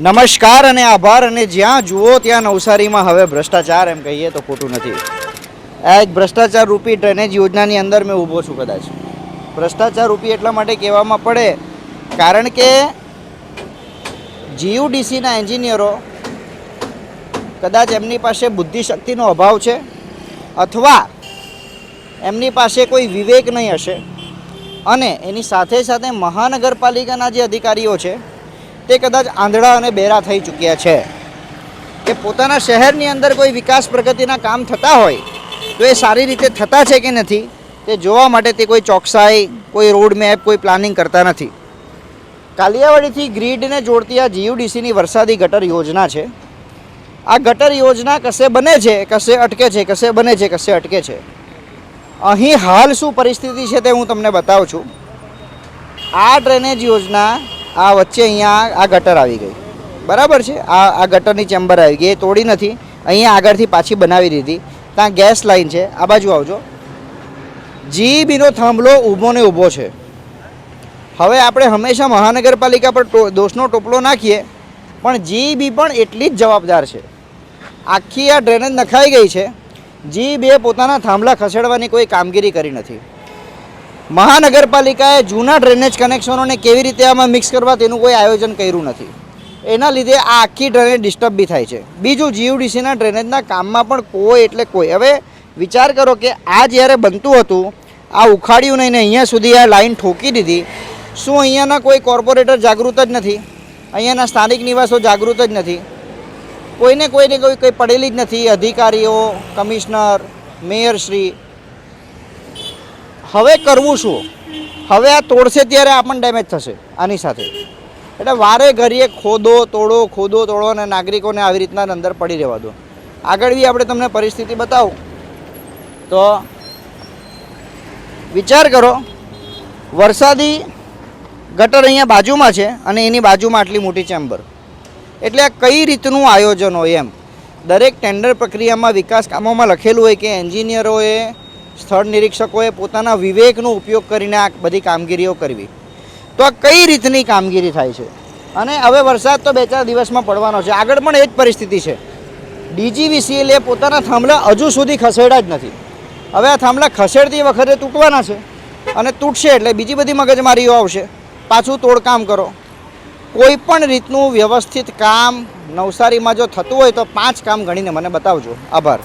નમસ્કાર અને આભાર અને જ્યાં જુઓ ત્યાં નવસારીમાં હવે ભ્રષ્ટાચાર એમ કહીએ તો ખોટું નથી। આ એક ભ્રષ્ટાચાર રૂપી ડ્રેનેજ યોજનાની અંદર મેં ઊભો છું। કદાચ ભ્રષ્ટાચાર રૂપી એટલા માટે કહેવામાં પડે કારણ કે જીયુડીસીના એન્જિનિયરો કદાચ એમની પાસે બુદ્ધિશક્તિનો અભાવ છે અથવા એમની પાસે કોઈ વિવેક નહીં હશે અને એની સાથે સાથે મહાનગરપાલિકાના જે અધિકારીઓ છે તે કદાચ આંધળા અને બેરા થઈ ચૂક્યા છે કે પોતાના શહેરની અંદર કોઈ વિકાસ પ્રગતિના કામ થતા હોય તો એ સારી રીતે થતા છે કે નથી તે જોવા માટે તે કોઈ ચોકસાઈ, કોઈ રોડ મેપ, કોઈ પ્લાનિંગ કરતા નથી। કાલિયાવાડીથી ગ્રીડને જોડતી આ જીયુડીસીની વરસાદી ગટર યોજના છે। આ ગટર યોજના કશે બને છે, કશે અટકે છે, કશે બને છે, કશે અટકે છે। અહીં હાલ શું પરિસ્થિતિ છે તે હું તમને બતાવું છું। આ ડ્રેનેજ યોજના આ વચ્ચે અહીંયા આ ગટર આવી ગઈ, બરાબર છે। આ ગટરની ચેમ્બર આવી ગઈ, એ તોડી નથી, અહીંયા આગળથી પાછી બનાવી દીધી। ત્યાં ગેસ લાઇન છે, આ બાજુ આવજો। જીઈબીનો થાંભલો ઊભો ને ઊભો છે। હવે આપણે હંમેશા મહાનગરપાલિકા પર દોષનો ટોપલો નાખીએ પણ જીઈબી પણ એટલી જ જવાબદાર છે। આખી આ ડ્રેનેજ નખાઈ ગઈ છે, જીઈબીએ પોતાના થાંભલા ખસેડવાની કોઈ કામગીરી કરી નથી। મહાનગરપાલિકાએ જૂના ડ્રેનેજ કનેક્શનોને કેવી રીતે આમાં મિક્સ કરવા તેનું કોઈ આયોજન કર્યું નથી। એના લીધે આ આખી ડ્રેનેજ ડિસ્ટર્બ બી થાય છે। બીજું, જીયુડીસીના ડ્રેનેજના કામમાં પણ કોઈ એટલે કોઈ। હવે વિચાર કરો કે આ જ્યારે બનતું હતું આ ઉખાડ્યું નહીં ને અહીંયા સુધી આ લાઈન ઠોકી દીધી, શું અહીંયાના કોઈ કોર્પોરેટર જાગૃત જ નથી? અહીંયાના સ્થાનિક નિવાસો જાગૃત જ નથી? કોઈને કોઈ પડેલી જ નથી? અધિકારીઓ, કમિશનર, મેયરશ્રી। હવે કરવું શું? હવે આ તોડશે ત્યારે આપણને ડેમેજ થશે આની સાથે। એટલે વારે ઘડીએ ખોદો તોડો અને નાગરિકોને આવી રીતના અંદર પડી રહેવા દો। આગળ બી આપણે તમને પરિસ્થિતિ બતાવું તો વિચાર કરો, વરસાદી ગટર અહીંયા બાજુમાં છે અને એની બાજુમાં આટલી મોટી ચેમ્બર, એટલે આ કઈ રીતનું આયોજન હોય એમ? દરેક ટેન્ડર પ્રક્રિયામાં, વિકાસ કામોમાં લખેલું હોય કે એન્જિનિયરોએ, સ્થળ નિરીક્ષકોએ પોતાના વિવેકનો ઉપયોગ કરીને આ બધી કામગીરીઓ કરવી, તો આ કઈ રીતની કામગીરી થાય છે? અને હવે વરસાદ તો 2-4 દિવસમાં પડવાનો છે, આગળ પણ એ જ પરિસ્થિતિ છે। ડીજીવીસીએલે પોતાના થાંભલા હજુ સુધી ખસેડ્યા જ નથી। હવે આ થાંભલા ખસેડતી વખતે તૂટવાના છે અને તૂટશે એટલે બીજી બધી મગજમારીઓ આવશે, પાછું તોડકામ કરો। કોઈ પણ રીતનું વ્યવસ્થિત કામ નવસારીમાં જો થતું હોય તો 5 કામ ગણીને મને બતાવજો। આભાર।